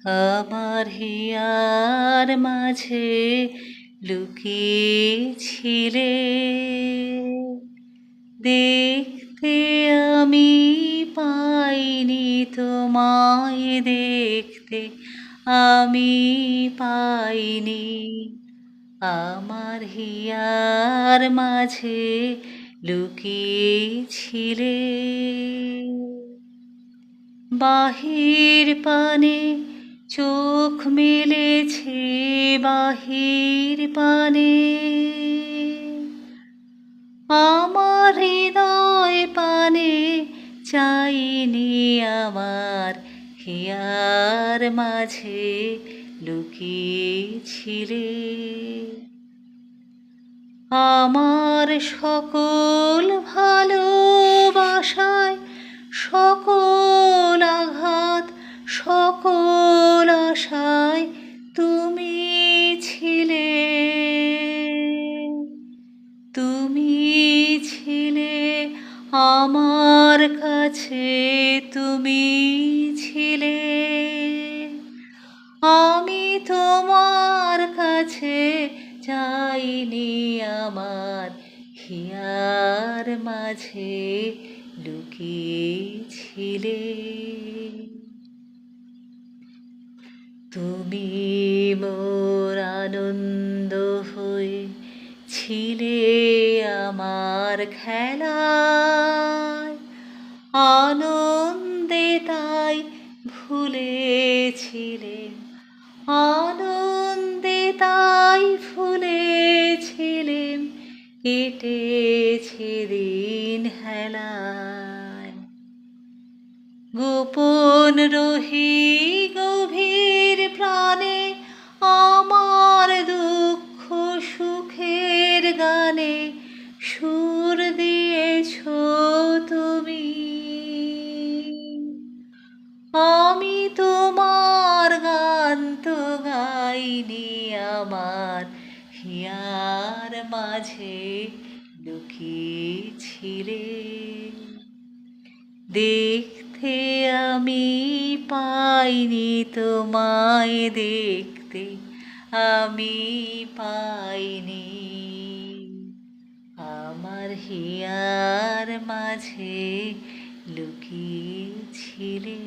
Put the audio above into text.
আমার হিয়ার মাঝে লুকিয়েছিলে, দেখতে আমি পাইনি তোমায়, দেখতে আমি পাইনি। আমার হিয়ার মাঝে লুকিয়েছিলে, বাহির পানে চোখ মেলেছে, বাহির পানে আমার হৃদয় পানে চাইনি। আমার হিয়ার মাঝে লুকিয়েছিলে, আমার সকল ভালোবাসায়, সকল আঘাত, সকল আশায় তুমি ছিলে, তুমি ছিলে আমার কাছে, তুমি ছিলে। আমি তোমার কাছে চাইনি, আমার হিয়ার মাঝে লুকিয়েছিলে। তুমি মোর আনন্দ হয়ে ছিলে আমার খেলায়, আনন্দে তাই ভুলেছিলেন, আনন্দে তাই ভুলেছিলেন, কেটেছে দিন হেলায়। গোপন রহি গভীর প্রাণে আমার দুঃখ সুখের গানে সুর দিয়েছ তুমি। আমি তোমার গান তো গাইনি, আমার হিয়ার মাঝে লুকিয়েছিলে, দেখতে আমি পাইনি তোমায়, দেখতে আমি পাইনি। আমার হিয়ার মাঝে লুকিয়েছিলে।